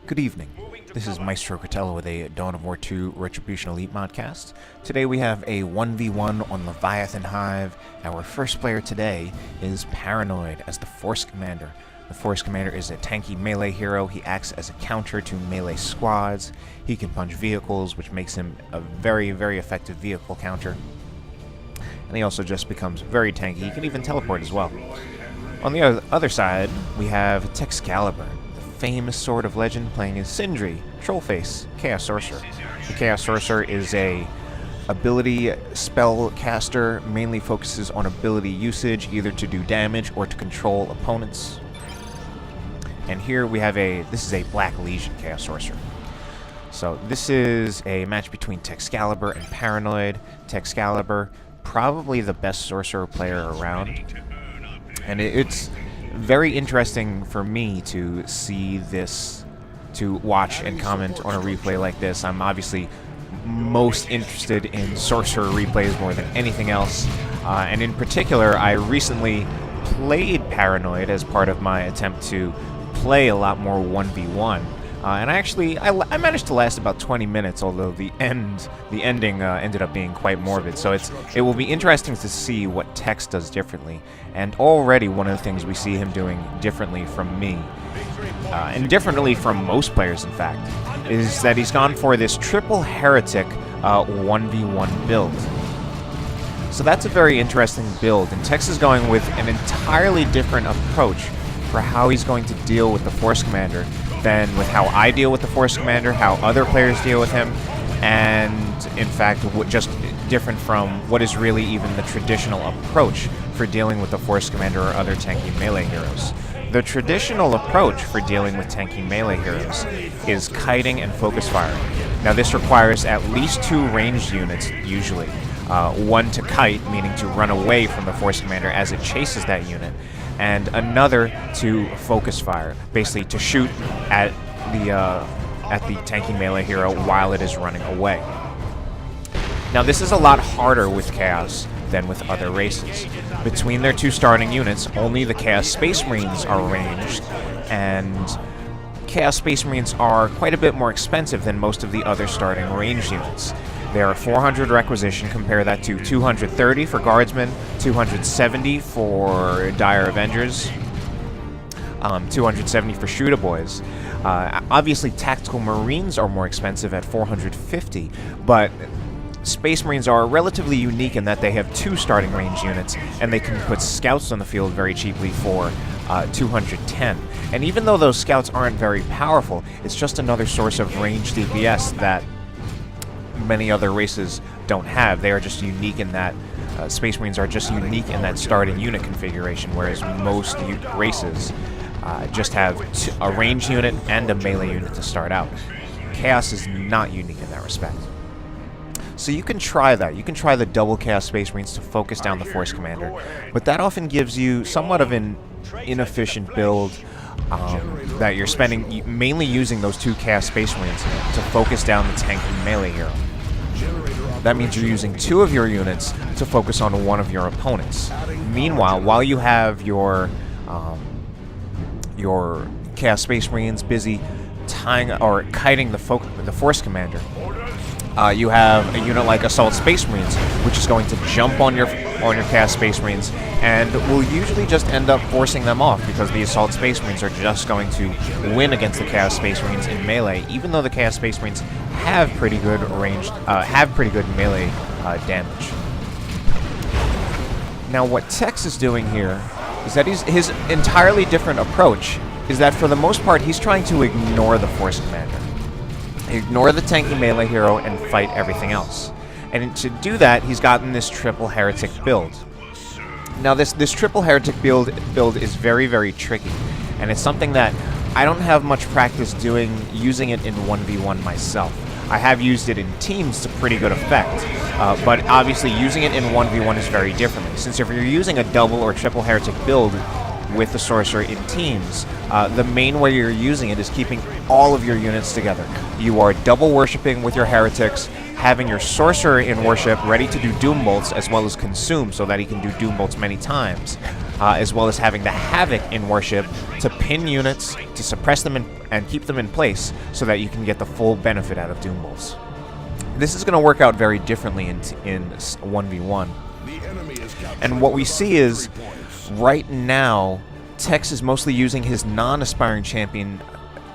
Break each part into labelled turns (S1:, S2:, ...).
S1: Good evening. This is Maestro Critello with a Dawn of War 2 Retribution Elite modcast. Today we have a 1v1 on Leviathan Hive. Our first player today is Paranoid as the Force Commander. The Force Commander is a tanky melee hero. He acts as a counter to melee squads. He can punch vehicles, which makes him a very, very effective vehicle counter. And he also just becomes very tanky. He can even teleport as well. On the other side, we have Texcalibur, the famous sword of legend, playing as Sindri, Trollface, Chaos Sorcerer. The Chaos Sorcerer is a ability spell caster, mainly focuses on ability usage, either to do damage or to control opponents. And here we have this is a Black Legion Chaos Sorcerer. So this is a match between Texcalibur and Paranoid. Texcalibur, probably the best sorcerer player around. And it's very interesting for me to see this, to watch and comment on a replay like this. I'm obviously most interested in sorcerer replays more than anything else. And in particular, I recently played Paranoid as part of my attempt to play a lot more 1v1. And I managed to last about 20 minutes, although the ending ended up being quite morbid. So it will be interesting to see what Tex does differently. And already one of the things we see him doing differently from me, and differently from most players, in fact, is that he's gone for this triple heretic 1v1 build. So that's a very interesting build, and Tex is going with an entirely different approach for how he's going to deal with the Force Commander than with how I deal with the Force Commander, how other players deal with him, and in fact just different from what is really even the traditional approach for dealing with the Force Commander or other tanky melee heroes. The traditional approach for dealing with tanky melee heroes is kiting and focus firing. Now this requires at least 2 ranged units usually. One to kite, meaning to run away from the Force Commander as it chases that unit, and another to focus fire, basically to shoot at the tanky melee hero while it is running away. Now this is a lot harder with Chaos than with other races. Between their 2 starting units, only the Chaos Space Marines are ranged, and Chaos Space Marines are quite a bit more expensive than most of the other starting ranged units. They are 400 requisition, compare that to 230 for Guardsmen, 270 for Dire Avengers, 270 for Shooter Boys. Obviously, Tactical Marines are more expensive at 450, but Space Marines are relatively unique in that they have 2 starting range units, and they can put Scouts on the field very cheaply for 210. And even though those Scouts aren't very powerful, it's just another source of range DPS that many other races don't have. They are just unique in that Space Marines are just unique in that starting unit configuration, whereas most races just have a range unit and a melee unit to start out. Chaos is not unique in that respect. So you can try that. You can try the double Chaos Space Marines to focus down the Force Commander, but that often gives you somewhat of an inefficient build that you're spending mainly using those 2 Chaos Space Marines to focus down the tanky melee hero. That means you're using 2 of your units to focus on one of your opponents. Meanwhile, while you have your Chaos Space Marines busy tying or kiting the Force Commander, you have a unit like Assault Space Marines, which is going to jump on your Chaos Space Marines and will usually just end up forcing them off, because the Assault Space Marines are just going to win against the Chaos Space Marines in melee, even though the Chaos Space Marines have pretty good melee damage. Now, what Tex is doing here is that his entirely different approach is that for the most part he's trying to ignore the Force Commander. Ignore the tanky melee hero and fight everything else. And to do that, he's gotten this triple heretic build. Now this triple heretic build is very, very tricky, and it's something that I don't have much practice using it in 1v1 myself. I have used it in teams to pretty good effect, but obviously using it in 1v1 is very differently, since if you're using a double or triple heretic build with the Sorcerer in teams, the main way you're using it is keeping all of your units together. You are double worshipping with your heretics, having your Sorcerer in worship ready to do Doom Bolts as well as consume so that he can do Doom Bolts many times, as well as having the Havoc in worship to pin units, to suppress them and keep them in place so that you can get the full benefit out of Doom Bolts. This is going to work out very differently in 1v1. And what we see is, right now, Tex is mostly using his non-aspiring champion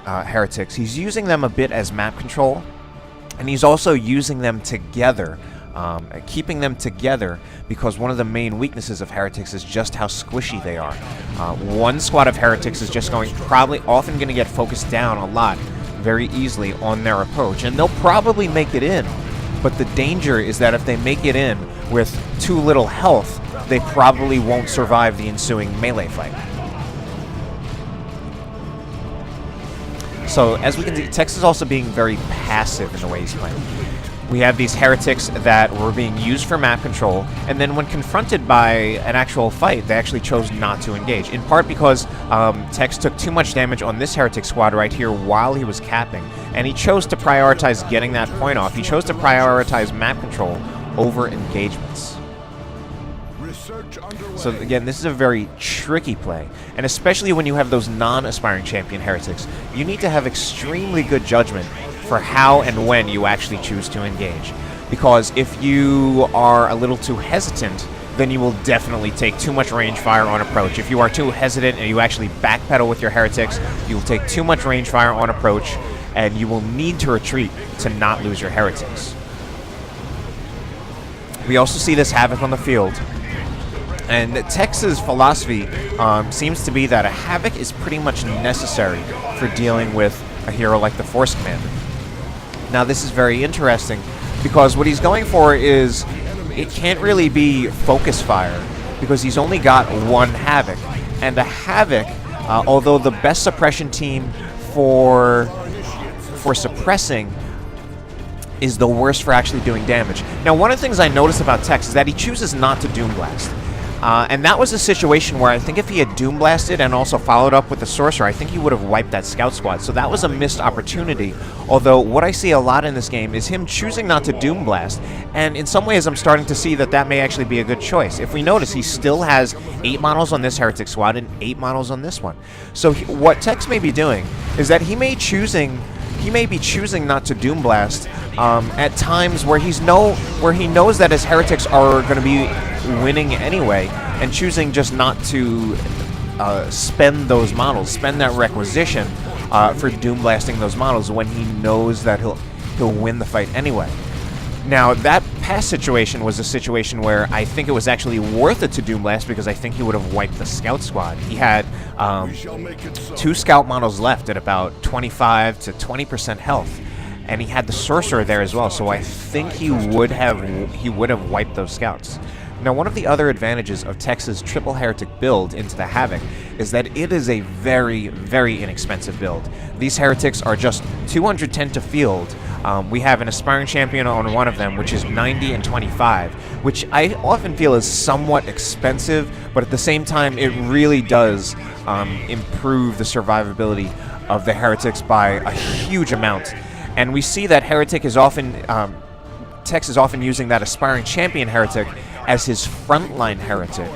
S1: heretics. He's using them a bit as map control, and he's also using them together, keeping them together, because one of the main weaknesses of heretics is just how squishy they are. One squad of heretics is just often going to get focused down a lot, very easily on their approach, and they'll probably make it in, but the danger is that if they make it in with too little health, they probably won't survive the ensuing melee fight. So, as we can see, Tex is also being very passive in the way he's playing. We have these heretics that were being used for map control, and then when confronted by an actual fight, they actually chose not to engage, in part because Tex took too much damage on this heretic squad right here while he was capping, and he chose to prioritize getting that point off. He chose to prioritize map control over engagements. So again, this is a very tricky play, and especially when you have those non-aspiring champion heretics, you need to have extremely good judgment for how and when you actually choose to engage. Because if you are a little too hesitant, then you will definitely take too much range fire on approach. If you are too hesitant and you actually backpedal with your heretics, you will take too much range fire on approach, and you will need to retreat to not lose your heretics. We also see this havoc on the field. And Tex's philosophy seems to be that a Havoc is pretty much necessary for dealing with a hero like the Force Commander. Now, this is very interesting because what he's going for is, it can't really be focus fire because he's only got one Havoc. And a Havoc, although the best suppression team for suppressing, is the worst for actually doing damage. Now, one of the things I noticed about Tex is that he chooses not to Doom Blast. And that was a situation where I think if he had Doom Blasted and also followed up with the Sorcerer, I think he would have wiped that Scout Squad. So that was a missed opportunity. Although what I see a lot in this game is him choosing not to Doom Blast. And in some ways, I'm starting to see that that may actually be a good choice. If we notice, he still has 8 models on this Heretic Squad and 8 models on this one. So what Tex may be doing is that he may be choosing not to Doom Blast at times where he knows that his heretics are going to be winning anyway, and choosing just not to spend those models, spend that requisition for Doom Blasting those models when he knows that he'll win the fight anyway. Now, that past situation was a situation where I think it was actually worth it to Doom Blast because I think he would have wiped the Scout Squad. He had 2 Scout models left at about 25 to 20% health, and he had the Sorcerer there as well, so I think he would have wiped those Scouts. Now, one of the other advantages of Tex's triple heretic build into the Havoc is that it is a very, very inexpensive build. These heretics are just 210 to field. We have an aspiring champion on one of them, which is 90 and 25, which I often feel is somewhat expensive, but at the same time, it really does improve the survivability of the heretics by a huge amount. And we see that heretic is often, Tex is often using that aspiring champion heretic as his frontline heretic.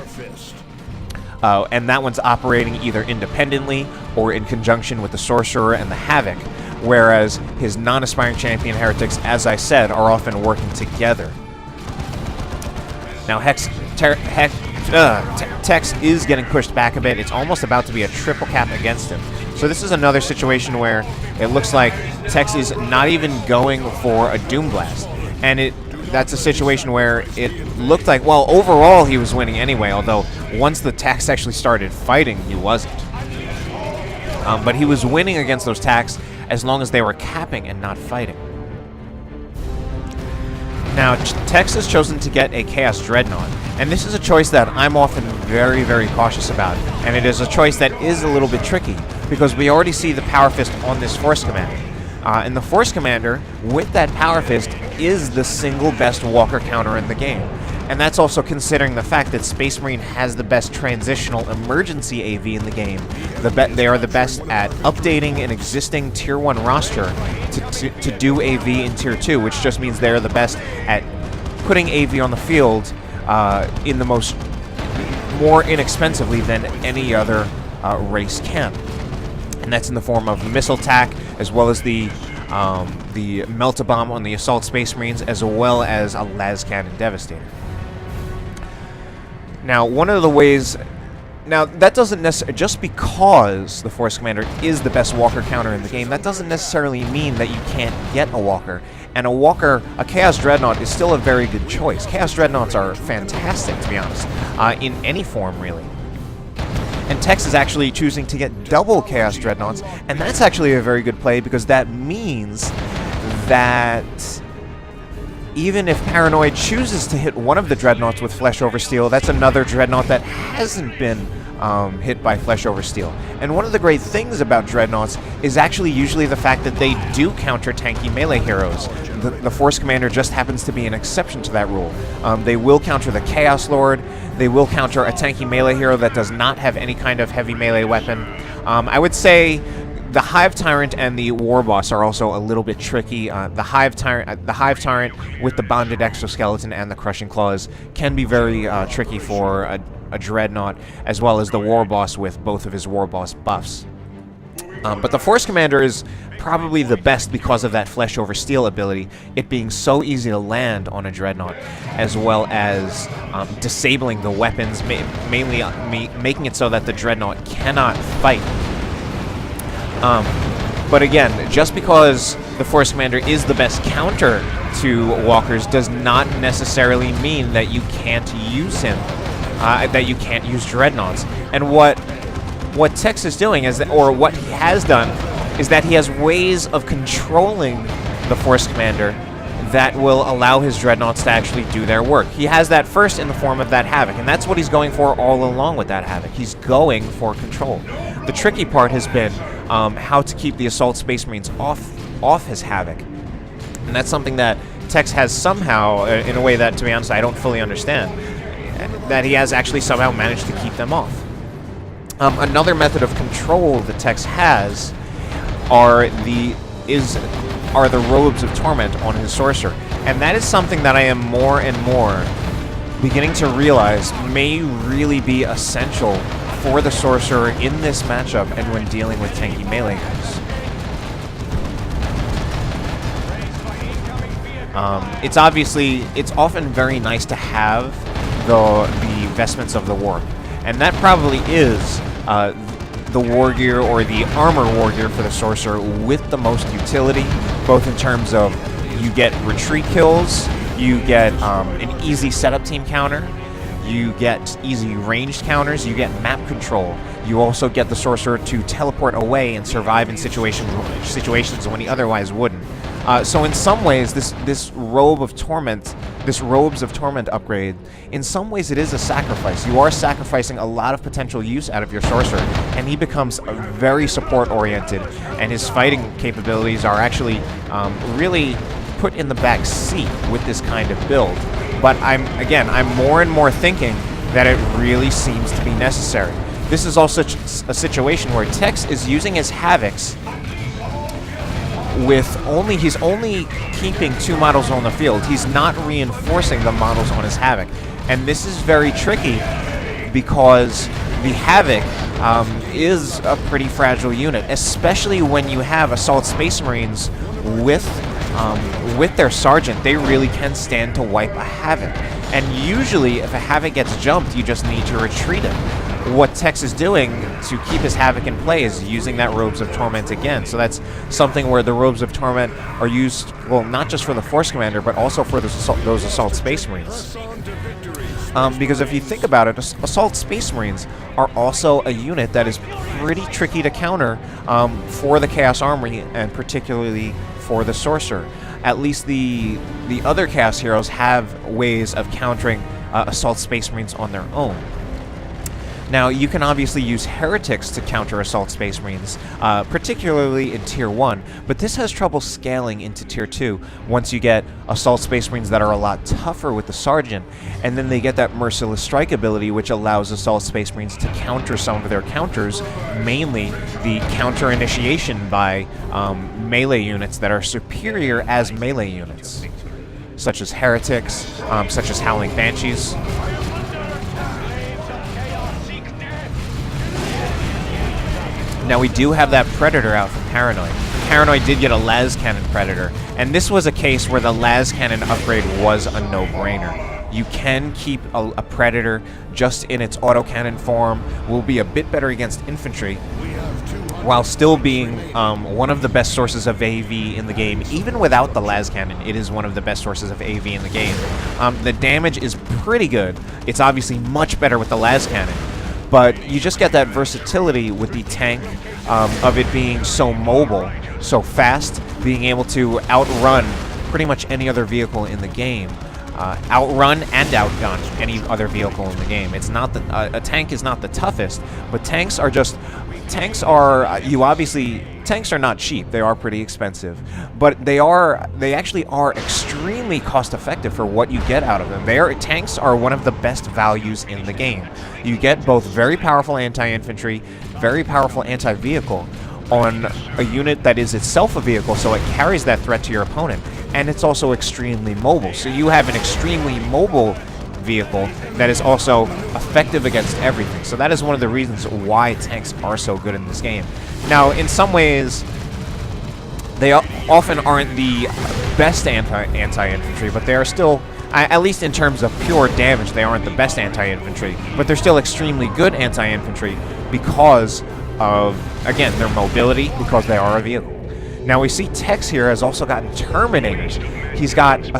S1: And that one's operating either independently or in conjunction with the Sorcerer and the Havoc, whereas his non-aspiring champion heretics, as I said, are often working together. Now, Tex is getting pushed back a bit. It's almost about to be a triple cap against him. So this is another situation where it looks like Tex is not even going for a Doom Blast. And that's a situation where it looked like, well, overall he was winning anyway, although once the Tex actually started fighting, he wasn't. But he was winning against those Tex as long as they were capping and not fighting. Now, Tex has chosen to get a Chaos Dreadnought, and this is a choice that I'm often very, very cautious about, and it is a choice that is a little bit tricky, because we already see the Power Fist on this Force Commander. And the Force Commander, with that Power Fist, is the single best Walker counter in the game. And that's also considering the fact that Space Marine has the best transitional emergency AV in the game. They are the best at updating an existing Tier 1 roster to do AV in Tier 2, which just means they're the best at putting AV on the field in the more inexpensively than any other race can. And that's in the form of the missile attack, as well as the melt-a-bomb on the Assault Space Marines, as well as a las cannon Devastator. Now, one of the ways... Now, that doesn't necessarily... Just because the Force Commander is the best Walker counter in the game, that doesn't necessarily mean that you can't get a Walker. And a Chaos Dreadnought is still a very good choice. Chaos Dreadnoughts are fantastic, to be honest, in any form, really. And Tex is actually choosing to get double Chaos Dreadnoughts, and that's actually a very good play, because that means that even if Paranoid chooses to hit one of the Dreadnoughts with Flesh over Steel, that's another Dreadnought that hasn't been hit by Flesh over Steel. And one of the great things about Dreadnoughts is actually usually the fact that they do counter tanky melee heroes. The Force Commander just happens to be an exception to that rule. They will counter the Chaos Lord. They will counter a tanky melee hero that does not have any kind of heavy melee weapon. I would say the Hive Tyrant and the War Boss are also a little bit tricky. The Hive Tyrant with the Bonded Exoskeleton and the Crushing Claws can be very tricky for a Dreadnought, as well as the War Boss with both of his War Boss buffs. But the Force Commander is probably the best because of that Flesh over Steel ability, it being so easy to land on a Dreadnought, as well as disabling the weapons, mainly making it so that the Dreadnought cannot fight. But again, just because the Force Commander is the best counter to Walkers does not necessarily mean that you can't use him, that you can't use Dreadnoughts. And what Tex is doing is that, or what he has done, is that he has ways of controlling the Force Commander that will allow his Dreadnoughts to actually do their work. He has that first in the form of that Havoc, and that's what he's going for all along with that Havoc. He's going for control. The tricky part has been how to keep the Assault Space Marines off his Havoc. And that's something that Tex has somehow, in a way that, to be honest, I don't fully understand, that he has actually somehow managed to keep them off. Another method of control that Tex has are the Robes of Torment on his Sorcerer. And that is something that I am more and more beginning to realize may really be essential for the Sorcerer in this matchup and when dealing with tanky melee guys. It's often very nice to have the Vestments of the Warp, and that probably is the war gear or the armor war gear for the Sorcerer with the most utility, both in terms of you get retreat kills, you get an easy setup team counter, you get easy ranged counters, you get map control. You also get the Sorcerer to teleport away and survive in situations when he otherwise wouldn't. So in some ways, this Robes of Torment upgrade, in some ways it is a sacrifice. You are sacrificing a lot of potential use out of your Sorcerer, and he becomes very support-oriented, and his fighting capabilities are actually really put in the back seat with this kind of build. But I'm more and more thinking that it really seems to be necessary. This is also a situation where Tex is using his Havocs with he's only keeping 2 models on the field. He's not reinforcing the models on his Havoc. And this is very tricky because the Havoc is a pretty fragile unit, especially when you have Assault Space Marines with their Sergeant. They really can stand to wipe a Havoc. And usually, if a Havoc gets jumped, you just need to retreat it. What Tex is doing to keep his Havoc in play is using that Robes of Torment again. So that's something where the Robes of Torment are used, well, not just for the Force Commander, but also for those Assault Space Marines. Because if you think about it, Assault Space Marines are also a unit that is pretty tricky to counter for the Chaos Armory, and particularly for the Sorcerer. At least the other Chaos heroes have ways of countering Assault Space Marines on their own. Now, you can obviously use heretics to counter assault space marines, particularly in tier 1, but this has trouble scaling into tier 2 once you get assault space marines that are a lot tougher with the sergeant, and then they get that merciless strike ability, which allows assault space marines to counter some of their counters, mainly the counter initiation by melee units that are superior as melee units, such as heretics, such as howling banshees. Now, we do have that Predator out from Paranoid. Paranoid did get a las cannon Predator, and this was a case where the las cannon upgrade was a no-brainer. You can keep a Predator just in its autocannon form, will be a bit better against infantry, while still being one of the best sources of AV in the game. Even without the las cannon, it is one of the best sources of AV in the game. The damage is pretty good. It's obviously much better with the las cannon, but you just get that versatility with the tank of it being so mobile, so fast, being able to outrun pretty much any other vehicle in the game. Outrun and outgun any other vehicle in the game. It's not a tank is not the toughest, but tanks are tanks are not cheap. They are pretty expensive, but they actually are extremely cost effective for what you get out of them. Tanks are one of the best values in the game. You get both very powerful anti-infantry, very powerful anti-vehicle on a unit that is itself a vehicle, so it carries that threat to your opponent, and it's also extremely mobile. So you have an extremely mobile vehicle that is also effective against everything. So that is one of the reasons why tanks are so good in this game. Now, in some ways, they often aren't the best anti-infantry, but they are still, at least in terms of pure damage, they aren't the best anti-infantry, but they're still extremely good anti-infantry because of, again, their mobility, because they are a vehicle. Now, we see Tex here has also gotten Terminators. He's got an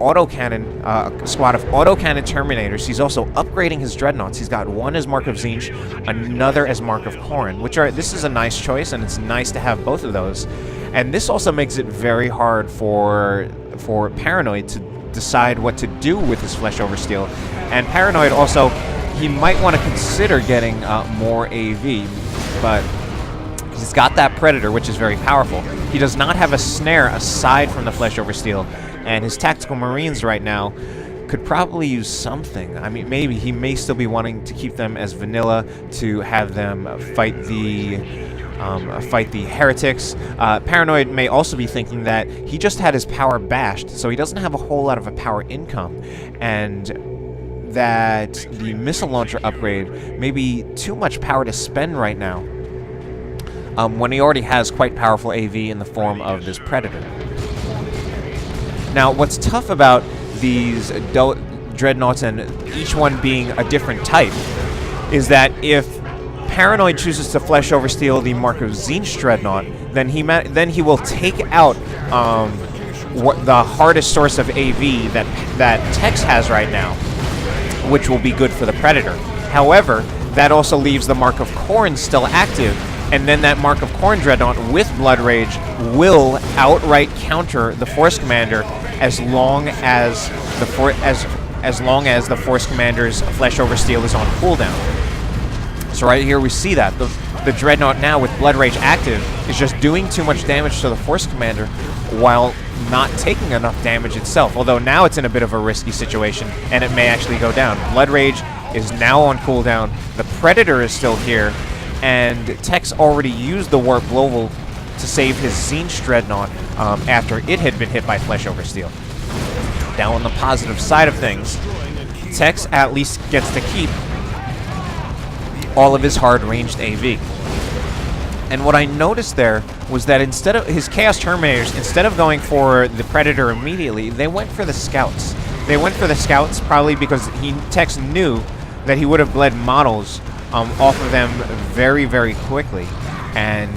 S1: autocannon, a squad of autocannon Terminators. He's also upgrading his Dreadnoughts. He's got one as Mark of Tzeentch, another as Mark of Khorne, this is a nice choice, and it's nice to have both of those. And this also makes it very hard for Paranoid to decide what to do with his Flesh over Steel. And Paranoid also, he might want to consider getting more AV, but he's got that Predator, which is very powerful. He does not have a snare aside from the Flesh over Steel, and his Tactical Marines right now could probably use something. I mean, maybe he may still be wanting to keep them as vanilla, to have them fight the heretics. Paranoid may also be thinking that he just had his power bashed, so he doesn't have a whole lot of a power income, and that the missile launcher upgrade may be too much power to spend right now, when he already has quite powerful AV in the form of this Predator. Now, what's tough about these Dreadnoughts, and each one being a different type, is that if Paranoid chooses to Flesh over Steel the Mark of Tzeentch Dreadnought, then he will take out what the hardest source of AV that Tex has right now, which will be good for the Predator. However, that also leaves the Mark of Khorne still active, and then that Mark of Khorne Dreadnought with Blood Rage will outright counter the Force Commander as long as the Force Commander's Flesh over Steel is on cooldown. So right here we see that the Dreadnought now with Blood Rage active is just doing too much damage to the Force Commander while not taking enough damage itself. Although now it's in a bit of a risky situation, and it may actually go down. Blood Rage is now on cooldown. The Predator is still here, and Tex already used the Warp Global to save his Tzeentch Dreadnought after it had been hit by Flesh over Steel. Now, on the positive side of things, Tex at least gets to keep all of his hard-ranged AV. And what I noticed there was that instead of his Chaos Terminators, instead of going for the Predator immediately, they went for the Scouts. They went for the Scouts probably because Tex knew that he would have bled models off of them very, very quickly. And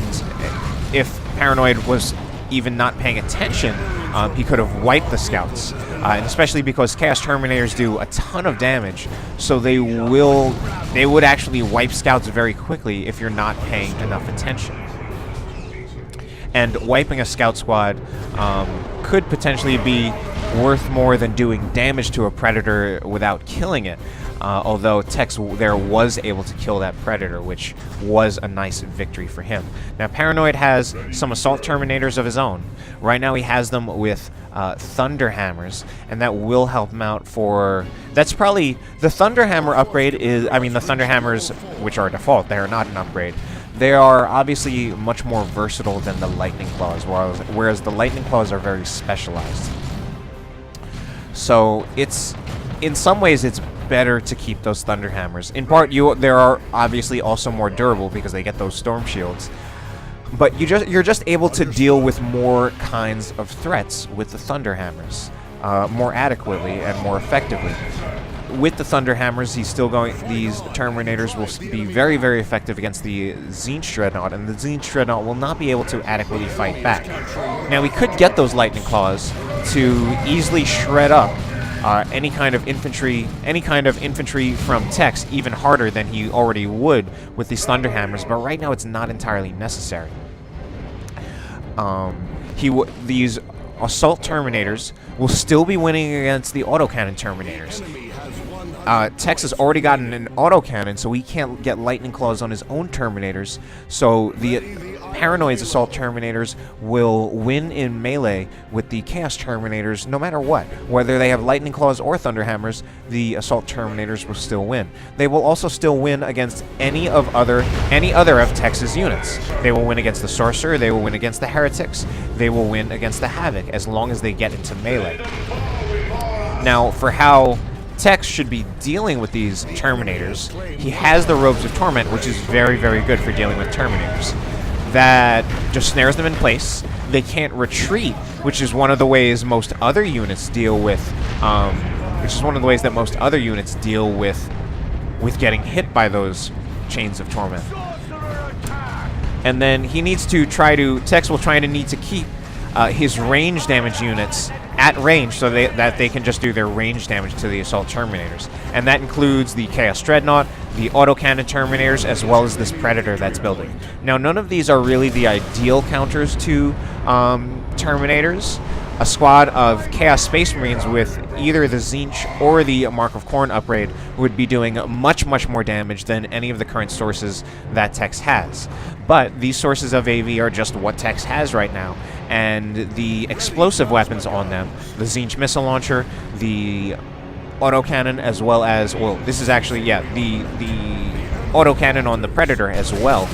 S1: if Paranoid was even not paying attention, he could have wiped the Scouts. And especially because Chaos Terminators do a ton of damage, so they would actually wipe Scouts very quickly if you're not paying enough attention. And wiping a Scout squad could potentially be worth more than doing damage to a Predator without killing it. although Tex there was able to kill that Predator, which was a nice victory for him. Now, Paranoid has some Assault Terminators of his own. Right now he has them with Thunder Hammers, and that will help him out for... That's probably... The Thunder Hammer upgrade is... I mean, the Thunder Hammers, which are default, they are not an upgrade. They are obviously much more versatile than the Lightning Claws, whereas the Lightning Claws are very specialized. So it's... In some ways, it's better to keep those Thunder Hammers. In part, there are obviously also more durable because they get those Storm Shields. But you're just able to deal with more kinds of threats with the Thunder Hammers more adequately and more effectively. With the Thunder Hammers, these Terminators will be very, very effective against the Tzeentch Dreadnought, and the Tzeentch Dreadnought will not be able to adequately fight back. Now, we could get those Lightning Claws to easily shred up any kind of infantry from Tex even harder than he already would with these Thunder Hammers, but right now it's not entirely necessary. These Assault Terminators will still be winning against the Autocannon Terminators. Tex has already gotten an autocannon, so he can't get Lightning Claws on his own Terminators, so the Paranoid's Assault Terminators will win in melee with the Chaos Terminators no matter what. Whether they have Lightning Claws or Thunder Hammers, the Assault Terminators will still win. They will also still win against any other of Tex's units. They will win against the Sorcerer, they will win against the Heretics, they will win against the Havoc, as long as they get into melee. Now, for how Tex should be dealing with these Terminators, he has the Robes of Torment, which is very, very good for dealing with Terminators. That just snares them in place. They can't retreat, which is one of the ways most other units deal with, with getting hit by those Chains of Torment. And then he needs to Tex will need to keep his range damage units at range so that they can just do their range damage to the Assault Terminators. And that includes the Chaos Dreadnought, the Autocannon Terminators, as well as this Predator that's building. Now, none of these are really the ideal counters to Terminators. A squad of Chaos Space Marines with either the Tzeentch or the Mark of Khorne upgrade would be doing much, much more damage than any of the current sources that Tex has. But these sources of AV are just what Tex has right now, and the explosive weapons on them, the Tzeentch Missile Launcher, the Autocannon, as well as, well, this is actually, yeah, the Autocannon on the Predator as well.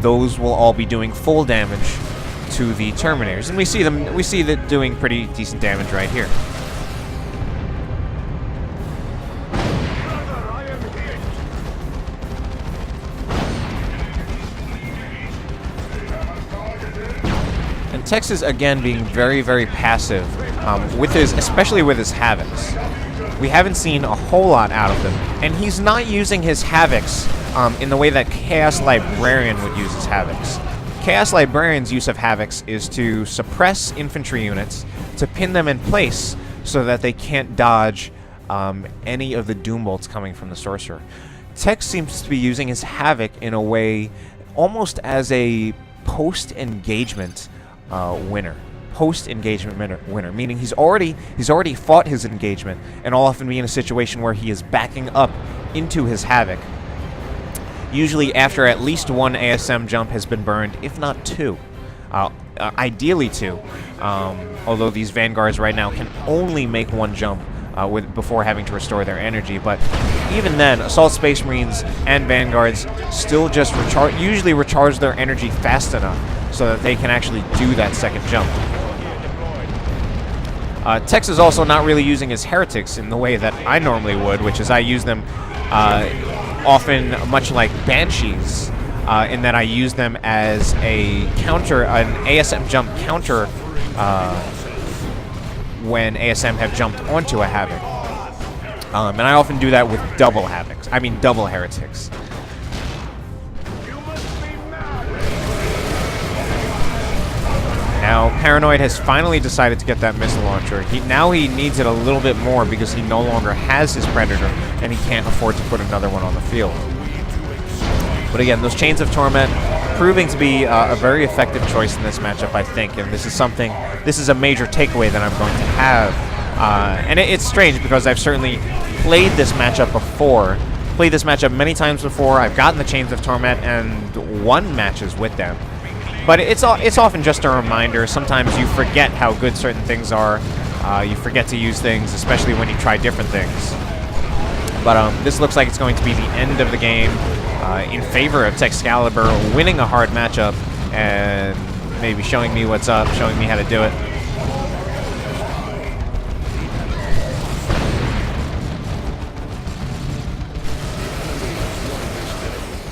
S1: Those will all be doing full damage to the Terminators, and we see that doing pretty decent damage right here. And Tex is again being very, very passive especially with his Havocs. We haven't seen a whole lot out of them, and he's not using his Havocs in the way that Chaos Librarian would use his Havocs. Chaos Librarian's use of Havocs is to suppress infantry units, to pin them in place so that they can't dodge any of the Doom Bolts coming from the Sorcerer. Tex seems to be using his Havoc in a way almost as a post-engagement winner. Post-engagement winner, meaning he's already fought his engagement and will often be in a situation where he is backing up into his Havoc, usually after at least one ASM jump has been burned, if not two. Ideally two, although these Vanguards right now can only make one jump before having to restore their energy. But even then, Assault Space Marines and Vanguards still just usually recharge their energy fast enough so that they can actually do that second jump. Tex is also not really using his Heretics in the way that I normally would, which is I use them often much like Banshees, in that I use them as a counter, an ASM jump counter when ASM have jumped onto a Havoc. And I often do that with double Heretics. Now, Paranoid has finally decided to get that missile launcher. Now he needs it a little bit more because he no longer has his Predator, and he can't afford to put another one on the field. But again, those Chains of Torment proving to be a very effective choice in this matchup, I think, and this is a major takeaway that I'm going to have. And it's strange because I've certainly played this matchup before. Played this matchup many times before. I've gotten the Chains of Torment and won matches with them. But it's often just a reminder. Sometimes you forget how good certain things are. You forget to use things, especially when you try different things. But this looks like it's going to be the end of the game in favor of Texcalibur winning a hard matchup and maybe showing me what's up, showing me how to do it.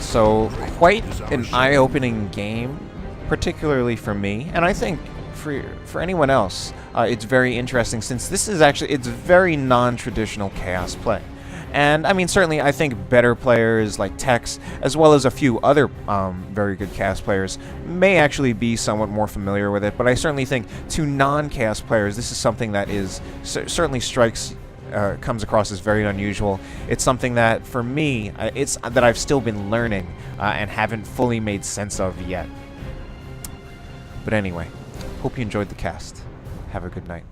S1: So quite an eye-opening game, particularly for me, and I think for anyone else, it's very interesting since this is actually, it's very non-traditional Chaos play. And I mean, certainly I think better players like Tex, as well as a few other very good Chaos players, may actually be somewhat more familiar with it, but I certainly think to non-Chaos players, this is something that is certainly comes across as very unusual. It's something that, for me, it's that I've still been learning and haven't fully made sense of yet. But anyway, hope you enjoyed the cast. Have a good night.